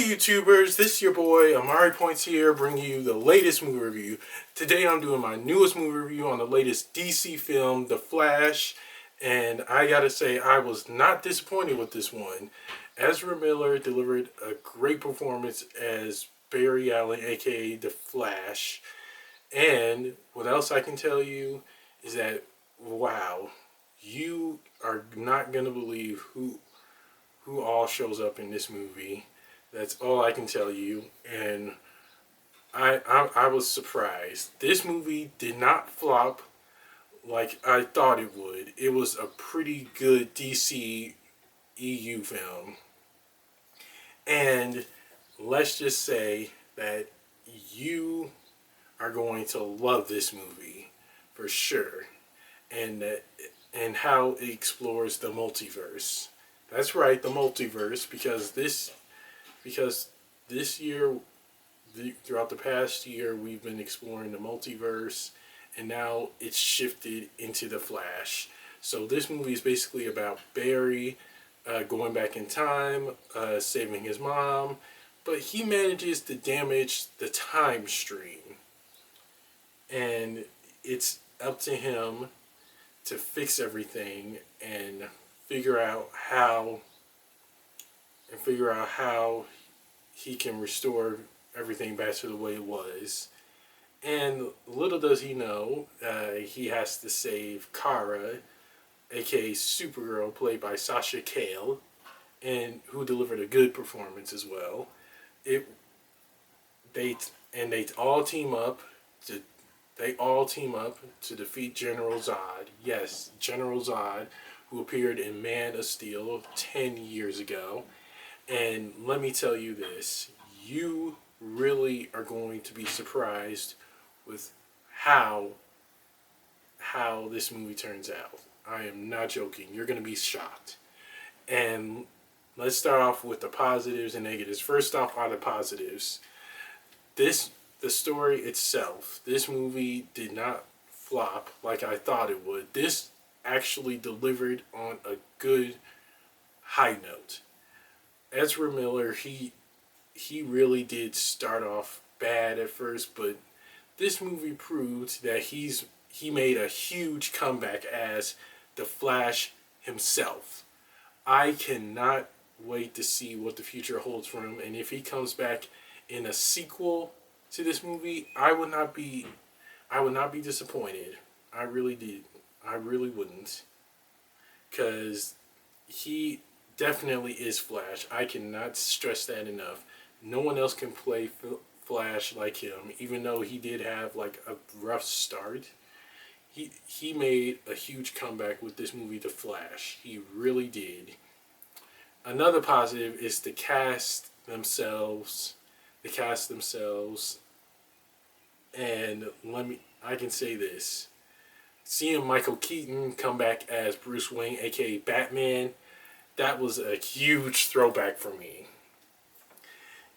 Hey YouTubers, this is your boy Amari Points here, bringing you the latest movie review. Today I'm doing my newest movie review on the latest DC film, The Flash, and I gotta say I was not disappointed with this one. Ezra Miller delivered a great performance as Barry Allen, aka The Flash, and what else I can tell you is that, wow, you are not gonna believe who all shows up in this movie. That's all I can tell you, and I was surprised. This movie did not flop like I thought it would. It was a pretty good DC EU film, and let's just say that you are going to love this movie for sure, and and how it explores the multiverse. That's right, the multiverse, because this year, throughout the past year, we've been exploring the multiverse, and now it's shifted into the Flash. So this movie is basically about Barry going back in time, saving his mom, but he manages to damage the time stream, and it's up to him to fix everything and figure out how he can restore everything back to the way it was. And little does he know, he has to save Kara, aka Supergirl, played by Sasha Cale, and who delivered a good performance as well. It they they all team up to defeat General Zod. Yes, General Zod, who appeared in Man of Steel 10 years ago. And let me tell you this, you really are going to be surprised with how this movie turns out. I am not joking. You're going to be shocked. And let's start off with the positives and negatives. First off, are the positives. The story itself. This movie did not flop like I thought it would. This actually delivered on a good high note. Ezra Miller, he really did start off bad at first, but this movie proved that he made a huge comeback as the Flash himself. I cannot wait to see what the future holds for him, and if he comes back in a sequel to this movie, I would not be disappointed. I really did. I really wouldn't, because he definitely is Flash. I cannot stress that enough. No one else can play Flash like him, even though he did have like a rough start. He made a huge comeback with this movie, The Flash. He really did. Another positive is the cast themselves. And I can say this. Seeing Michael Keaton come back as Bruce Wayne, aka Batman, that was a huge throwback for me.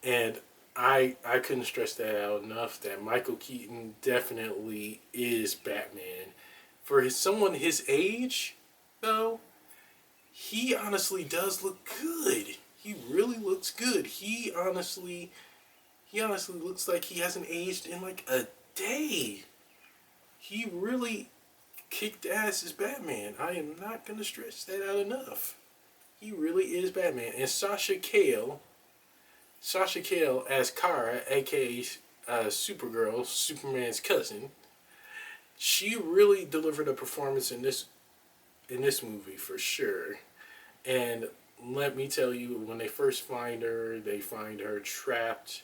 And I couldn't stress that out enough, that Michael Keaton definitely is Batman. For someone his age, though, he honestly does look good. He really looks good. He honestly looks like he hasn't aged in like a day. He really kicked ass as Batman. I am not going to stress that out enough. He really is Batman. And Sasha Cale as Kara, aka Supergirl, Superman's cousin, she really delivered a performance in this movie for sure. And let me tell you, when they first find her, they find her trapped.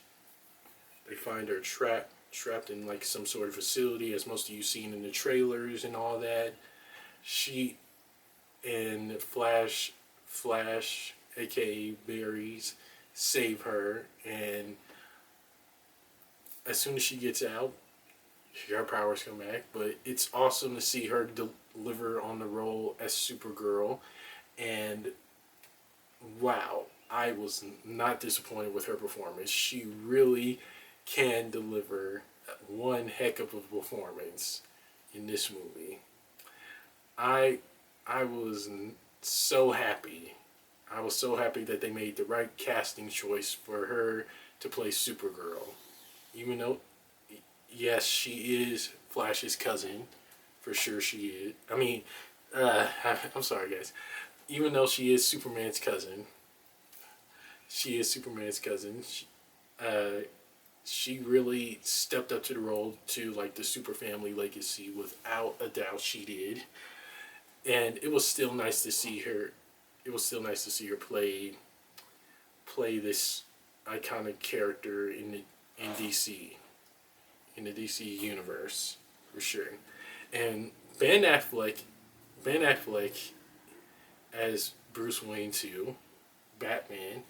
Trapped in like some sort of facility, as most of you seen in the trailers and all that. She and Flash, aka Barry's, save her, and as soon as she gets out, her powers come back. But it's awesome to see her deliver on the role as Supergirl, and wow, I was not disappointed with her performance. She really can deliver one heck of a performance in this movie. I was so happy. I was so happy that they made the right casting choice for her to play Supergirl. Even though, yes, she is Flash's cousin, for sure she is. I mean, I'm sorry, guys. Even though she is Superman's cousin, she is Superman's cousin. Uh, she really stepped up to the role to like the super family legacy without a doubt she did, and it was still nice to see her. It was still nice to see her play this iconic character in DC in the DC universe for sure. And Ben Affleck as Bruce Wayne too, Batman.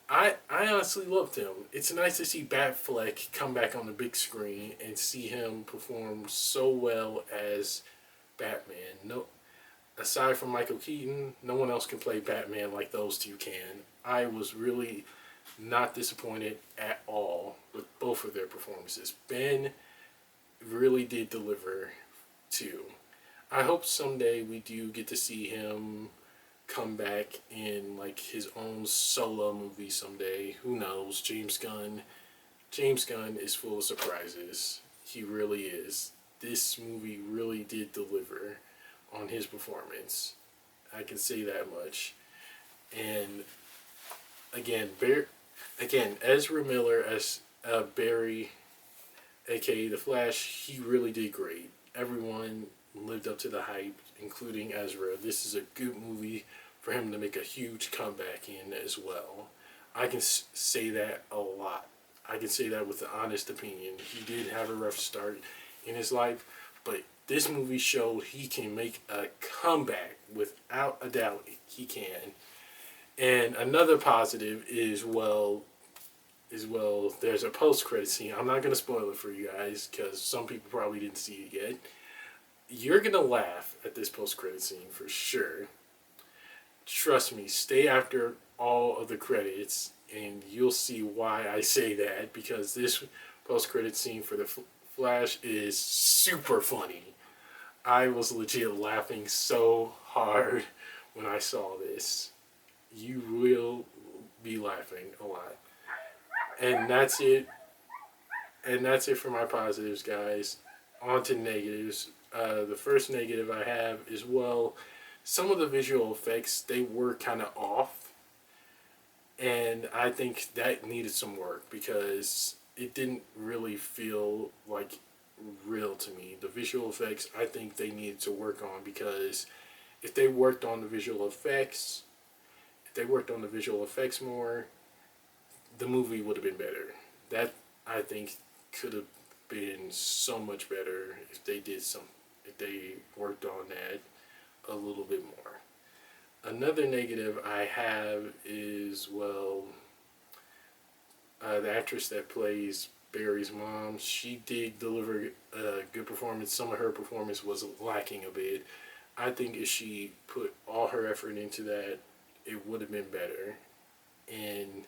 I honestly loved him. It's nice to see Batfleck come back on the big screen and see him perform so well as Batman. No, aside from Michael Keaton, no one else can play Batman like those two can. I was really not disappointed at all with both of their performances. Ben really did deliver too. I hope someday we do get to see him come back in like his own solo movie someday. Who knows? James Gunn. James Gunn is full of surprises. He really is. This movie really did deliver on his performance. I can say that much. And again, Ezra Miller as Barry, aka the Flash, he really did great. Everyone lived up to the hype, including Ezra. This is a good movie for him to make a huge comeback in as well. I can say that a lot. I can say that with an honest opinion. He did have a rough start in his life, but this movie showed he can make a comeback without a doubt. He can. And another positive there's a post-credit scene. I'm not going to spoil it for you guys because some people probably didn't see it yet. You're going to laugh at this post-credit scene for sure. Trust me, stay after all of the credits and you'll see why I say that, because this post-credit scene for the Flash is super funny. I was legit laughing so hard when I saw this. You will be laughing a lot. And that's it. And that's it for my positives, guys. On to negatives. The first negative I have is, well, some of the visual effects, they were kind of off. And I think that needed some work because it didn't really feel like real to me. The visual effects, I think they needed to work on, because if they worked on the visual effects, more, the movie would have been better. That, I think, could have been so much better if they worked on that a little bit more. Another negative I have is, well, the actress that plays Barry's mom, she did deliver a good performance. Some of her performance was lacking a bit. I think if she put all her effort into that, it would have been better in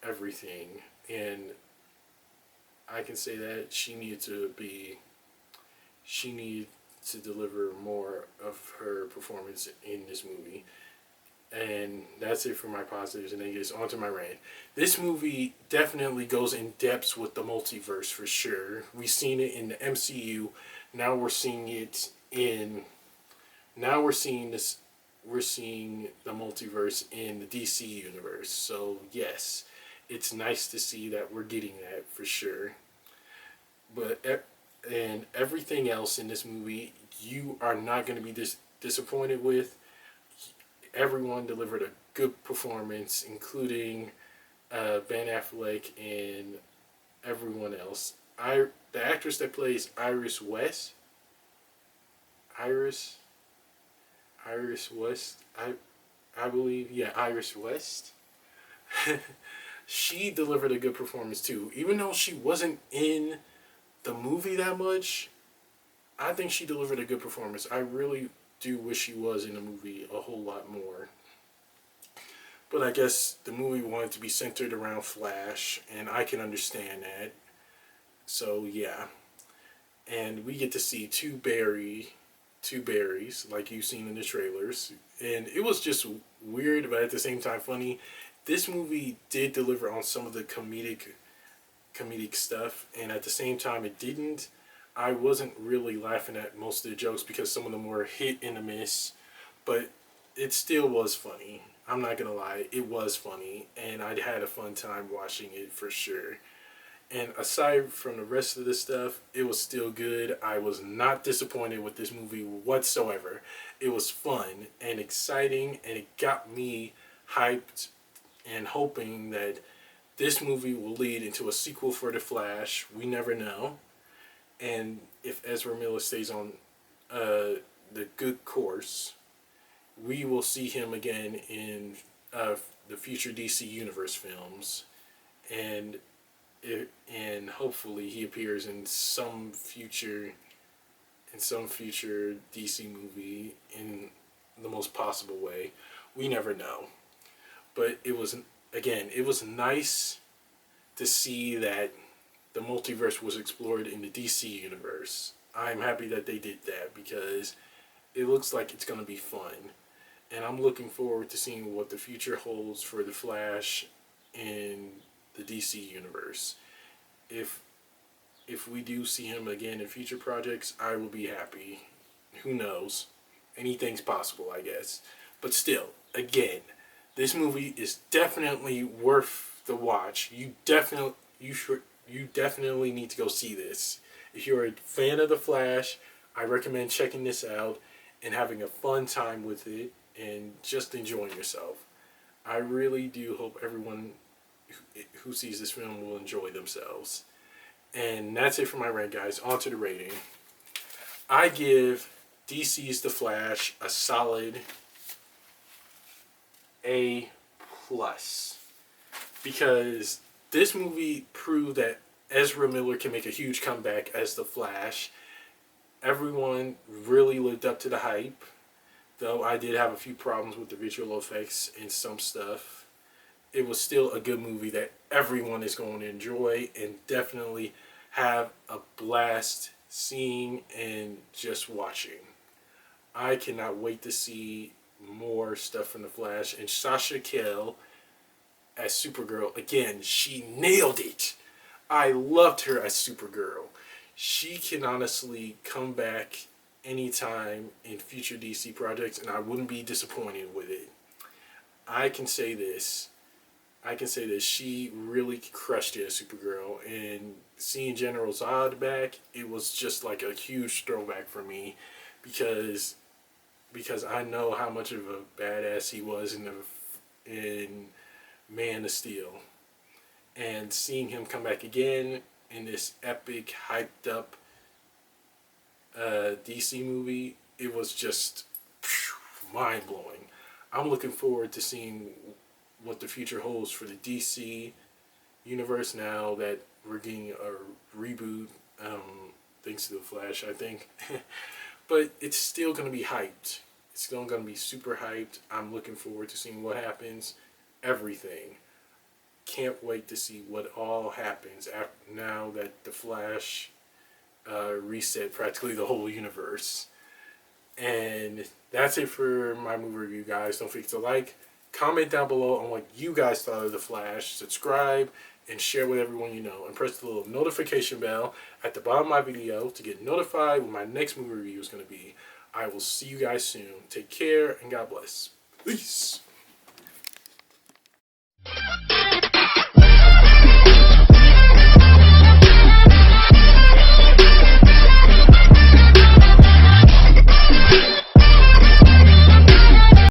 everything. And I can say that she needed to deliver more of her performance in this movie. And that's it for my positives and negatives. On to my rant. This movie definitely goes in depth with the multiverse for sure. We've seen it in the MCU. Now we're seeing it in. Now we're seeing this. We're seeing the multiverse in the DC universe. So yes, it's nice to see that we're getting that for sure. But and everything else in this movie, you are not going to be disappointed with. Everyone delivered a good performance, including Ben Affleck and everyone else. The actress that plays Iris West, I believe, yeah, Iris West. She delivered a good performance too, even though she wasn't in the movie that much. I think she delivered a good performance. I really do wish she was in the movie a whole lot more. But I guess the movie wanted to be centered around Flash, and I can understand that. So yeah. And we get to see two two berries like you've seen in the trailers, and it was just weird, but at the same time funny. This movie did deliver on some of the comedic stuff, and at the same time it didn't. I wasn't really laughing at most of the jokes because some of them were hit and a miss, but it still was funny. I'm not gonna lie, it was funny, and I had a fun time watching it for sure. And aside from the rest of the stuff, it was still good. I was not disappointed with this movie whatsoever. It was fun and exciting, and it got me hyped and hoping that this movie will lead into a sequel for The Flash. We never know. And if Ezra Miller stays on the good course, we will see him again in the future DC Universe films, and and hopefully he appears in some future DC movie in the most possible way. We never know, but it was nice to see that the multiverse was explored in the DC universe. I'm happy that they did that because it looks like it's going to be fun. And I'm looking forward to seeing what the future holds for the Flash in the DC universe. If we do see him again in future projects, I will be happy. Who knows? Anything's possible, I guess. But still, again, this movie is definitely worth the watch. You definitely need to go see this. If you're a fan of The Flash, I recommend checking this out and having a fun time with it and just enjoying yourself. I really do hope everyone who sees this film will enjoy themselves. And that's it for my rant, guys. On to the rating. I give DC's The Flash a solid A+. Because this movie proved that Ezra Miller can make a huge comeback as The Flash. Everyone really lived up to the hype, though I did have a few problems with the visual effects and some stuff. It was still a good movie that everyone is going to enjoy and definitely have a blast seeing and just watching. I cannot wait to see more stuff from The Flash. And Sasha Calle as Supergirl, again, she nailed it. I loved her as Supergirl. She can honestly come back anytime in future DC projects, and I wouldn't be disappointed with it. I can say this. She really crushed it as Supergirl, and seeing General Zod back, it was just like a huge throwback for me, because I know how much of a badass he was in Man of Steel, and seeing him come back again in this epic, hyped up DC movie, it was just mind blowing. I'm looking forward to seeing what the future holds for the DC universe now that we're getting a reboot, thanks to The Flash, I think. But it's still going to be hyped. It's still going to be super hyped. I'm looking forward to seeing what happens. Everything. Can't wait to see what all happens now that The Flash reset practically the whole universe. And that's it for my movie review, guys. Don't forget to like, comment down below on what you guys thought of The Flash, subscribe, and share with everyone you know. And press the little notification bell at the bottom of my video to get notified when my next movie review is going to be. I will see you guys soon. Take care, and God bless. Peace.